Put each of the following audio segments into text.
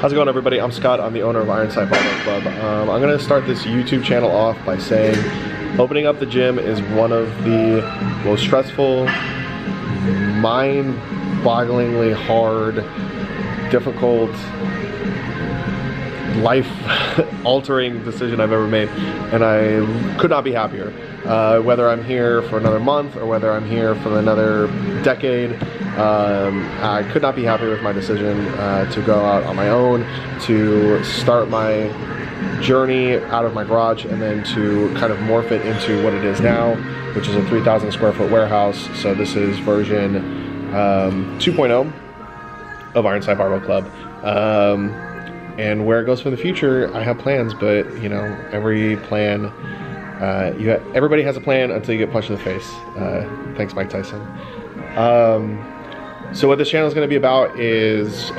How's it going, everybody? I'm Scott. I'm the owner of Iron Sight Barbell Club. I'm going to start this YouTube channel off by saying opening up the gym is one of the most stressful, mind-bogglingly hard, difficult, life-altering decision I've ever made, and I could not be happier. Whether I'm here for another month or whether I'm here for another decade, I could not be happier with my decision to go out on my own, to start my journey out of my garage, and then to kind of morph it into what it is now, which is a 3,000 square foot warehouse. So this is version 2.0 of Iron Sight Barbell Club. And where it goes for the future, I have plans, but you know, every plan, everybody has a plan until you get punched in the face. Thanks, Mike Tyson. So what this channel is going to be about is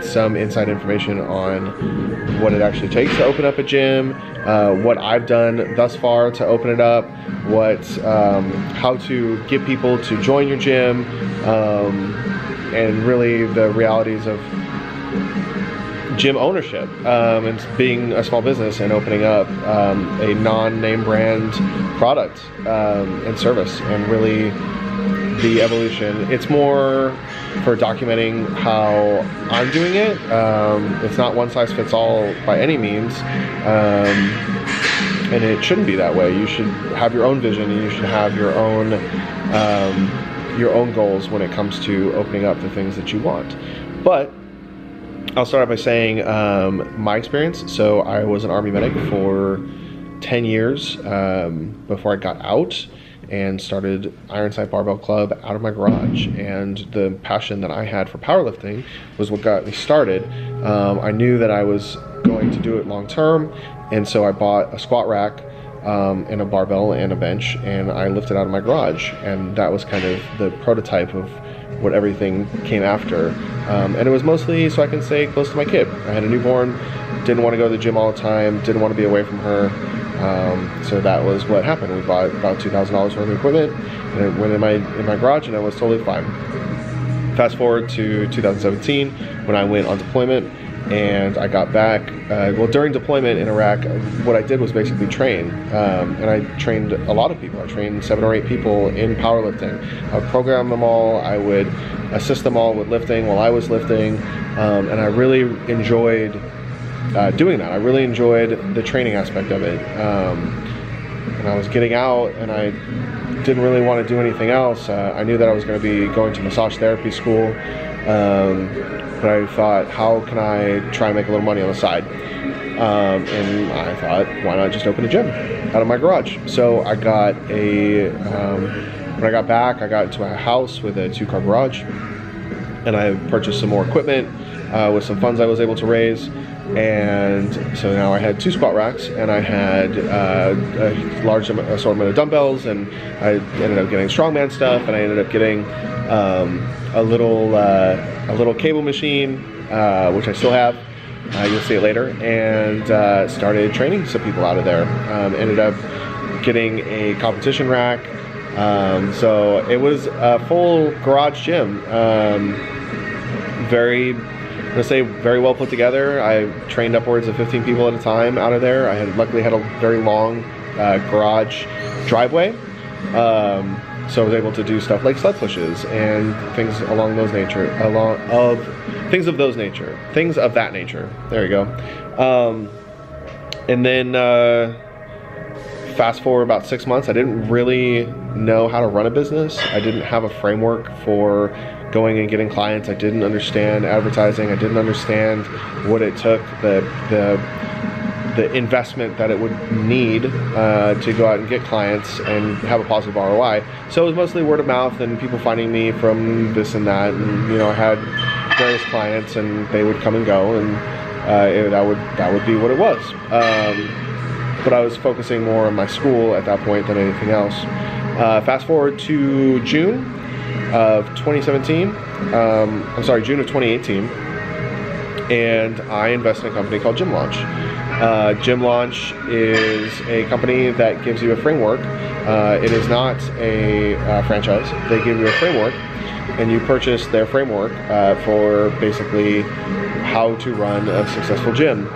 some inside information on what it actually takes to open up a gym, what I've done thus far to open it up, how to get people to join your gym, and really the realities of gym ownership, and being a small business and opening up a non-name brand product and service, and really the evolution. It's more for documenting how I'm doing it. It's not one size fits all by any means, and it shouldn't be that way. You should have your own vision, and you should have your own goals when it comes to opening up the things that you want. But I'll start off by saying my experience. So I was an Army medic for 10 years before I got out and started Iron Sight Barbell Club out of my garage. And the passion that I had for powerlifting was what got me started. I knew that I was going to do it long term, and so I bought a squat rack and a barbell and a bench, and I lifted out of my garage. And that was kind of the prototype of what everything came after. And it was mostly so I can stay close to my kid. I had a newborn, didn't want to go to the gym all the time, didn't want to be away from her. So that was what happened. We bought about $2,000 worth of equipment, and it went in my garage, and I was totally fine. Fast forward to 2017 when I went on deployment, and I got back. Well, during deployment in Iraq, what I did was basically train, and I trained a lot of people. I trained 7 or 8 people in powerlifting. I would program them all. I would assist them all with lifting while I was lifting, and I really enjoyed doing that. I really enjoyed the training aspect of it. And I was getting out, and I didn't really want to do anything else. I knew that I was going to be going to massage therapy school, but I thought, how can I try and make a little money on the side? And I thought, why not just open a gym out of my garage? So I got when I got back, I got into a house with a 2-car garage, and I purchased some more equipment with some funds I was able to raise. And so now I had 2 squat racks, and I had a large assortment of dumbbells, and I ended up getting strongman stuff, and I ended up getting a little cable machine, which I still have. You'll see it later. And started training some people out of there. Ended up getting a competition rack. So it was a full garage gym. I'm gonna say very well put together. I trained upwards of 15 people at a time out of there. I had luckily had a very long garage driveway, so I was able to do stuff like sled pushes and things along those nature, things of that nature. There you go. And then fast forward about 6 months, I didn't really know how to run a business. I didn't have a framework for going and getting clients. I didn't understand advertising. I didn't understand what it took, the investment that it would need to go out and get clients and have a positive ROI. So it was mostly word of mouth and people finding me from this and that. And you know, I had various clients, and they would come and go, and that would be what it was. But I was focusing more on my school at that point than anything else. Fast forward to June of 2017, June of 2018, and I invest in a company called Gym Launch. Gym Launch is a company that gives you a framework. It is not a franchise. They give you a framework, and you purchase their framework for basically how to run a successful gym.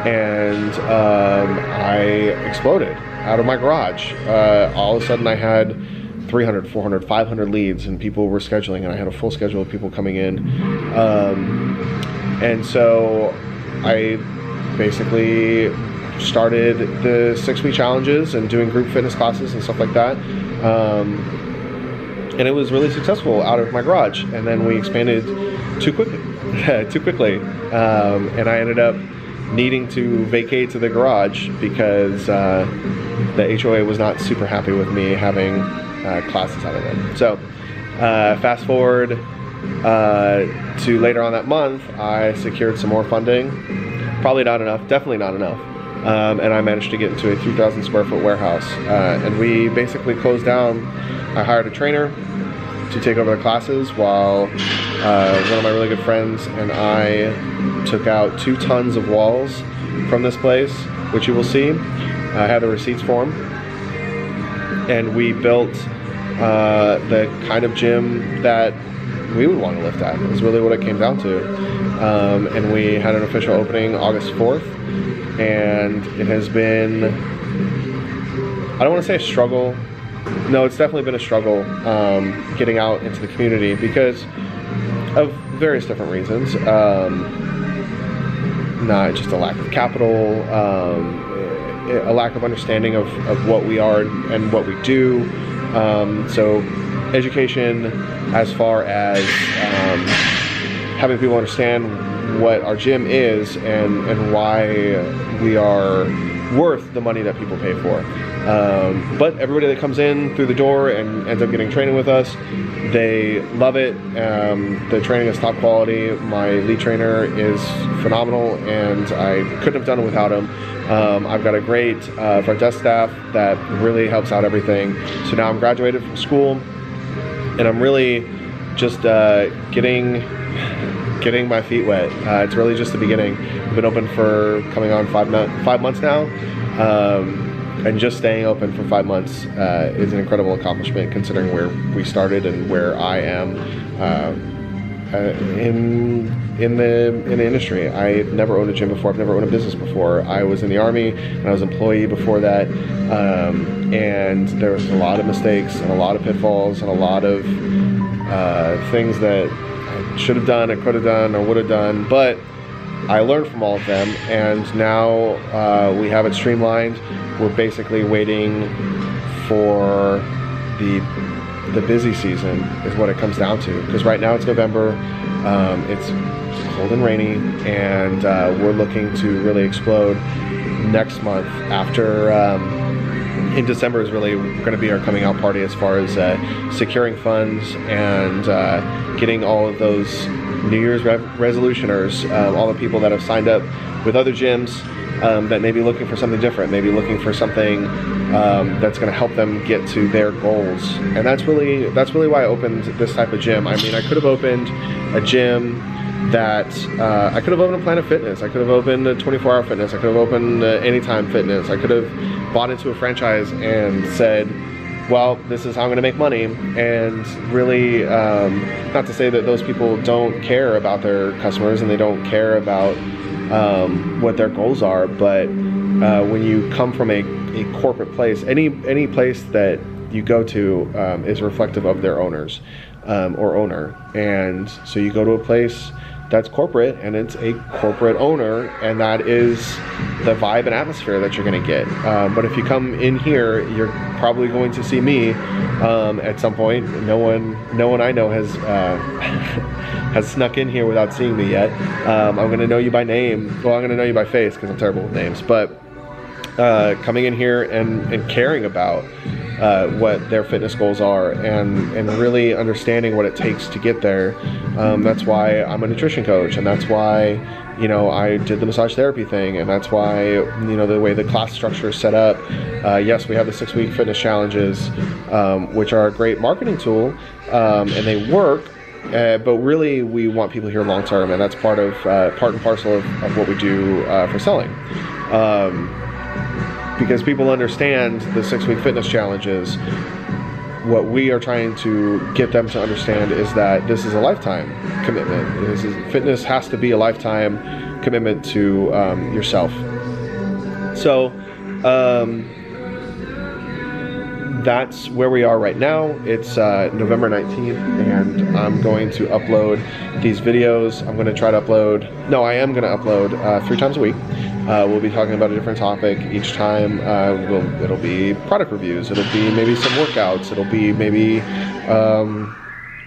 And I exploded out of my garage. All of a sudden I had 300, 400, 500 leads, and people were scheduling, and I had a full schedule of people coming in. And so I basically started the 6-week challenges and doing group fitness classes and stuff like that. And it was really successful out of my garage. And then we expanded too quickly. And I ended up needing to vacate to the garage because the HOA was not super happy with me having classes out of it. So fast forward to later on that month, I secured some more funding. Probably not enough, definitely not enough. And I managed to get into a 3,000 square foot warehouse. And we basically closed down. I hired a trainer to take over the classes while one of my really good friends and I took out 2 tons of walls from this place, which you will see. I have the receipts for them. And we built the kind of gym that we would want to lift at, is really what it came down to. And we had an official opening August 4th. And it has been, I don't want to say a struggle. No, it's definitely been a struggle getting out into the community because of various different reasons. Not just a lack of capital, a lack of understanding of what we are and what we do. So education as far as having people understand what our gym is and why we are worth the money that people pay for. But everybody that comes in through the door and ends up getting training with us, they love it. The training is top quality. My lead trainer is phenomenal, and I couldn't have done it without him. I've got a great front desk staff that really helps out everything. So now I'm graduated from school, and I'm really just getting my feet wet. It's really just the beginning. We've been open for coming on 5 months now. And just staying open for 5 months is an incredible accomplishment considering where we started and where I am in the industry. I never owned a gym before. I've never owned a business before. I was in the Army and I was an employee before that, and there was a lot of mistakes and a lot of pitfalls and a lot of things that I should have done, I could have done, or would have done, but I learned from all of them, and now we have it streamlined. We're basically waiting for the busy season is what it comes down to, because right now it's November, it's cold and rainy, and we're looking to really explode next month. After in December is really going to be our coming out party as far as securing funds and getting all of those New Year's resolutioners, all the people that have signed up with other gyms that may be looking for something different, maybe looking for something that's going to help them get to their goals. And that's really why I opened this type of gym. I mean, I could have opened a gym that I could have opened a Planet Fitness, I could have opened a 24-hour fitness, I could have opened Anytime Fitness, I could have bought into a franchise and said, well, this is how I'm going to make money. And really, not to say that those people don't care about their customers and they don't care about what their goals are, but when you come from a corporate place, any place that you go to is reflective of their owners or owner. And so you go to a place that's corporate and it's a corporate owner, and that is the vibe and atmosphere that you're going to get. But if you come in here, you're probably going to see me at some point. No one I know has has snuck in here without seeing me yet. I'm going to know you by name. Well, I'm going to know you by face because I'm terrible with names. But coming in here and caring about what their fitness goals are and really understanding what it takes to get there. That's why I'm a nutrition coach, and that's why, you know, I did the massage therapy thing, and that's why, you know, the way the class structure is set up. Yes, we have the 6-week fitness challenges, which are a great marketing tool, and they work. But really, we want people here long term, and that's part and parcel of what we do for selling. Because people understand the 6-week fitness challenges. what we are trying to get them to understand is that this is a lifetime commitment. Fitness has to be a lifetime commitment to yourself. So that's where we are right now. It's November 19th, and I'm going to upload these videos. I'm going to try to upload, no, I am going to upload 3 times a week. We'll be talking about a different topic each time. It'll be product reviews, it'll be maybe some workouts, it'll be maybe,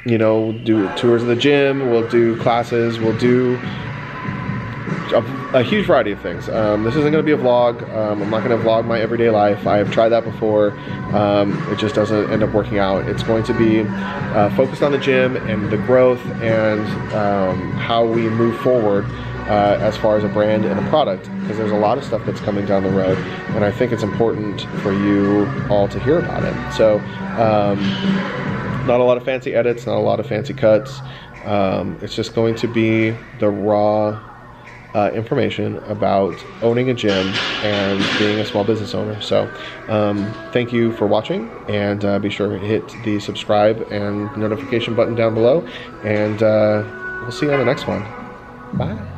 you know, do tours of the gym, we'll do classes, we'll do a huge variety of things. This isn't going to be a vlog. I'm not going to vlog my everyday life. I have tried that before. It just doesn't end up working out. It's going to be focused on the gym and the growth and how we move forward as far as a brand and a product, because there's a lot of stuff that's coming down the road, and I think it's important for you all to hear about it. So not a lot of fancy edits, not a lot of fancy cuts. It's just going to be the raw information about owning a gym and being a small business owner. So thank you for watching, and be sure to hit the subscribe and notification button down below, and we'll see you on the next one. Bye.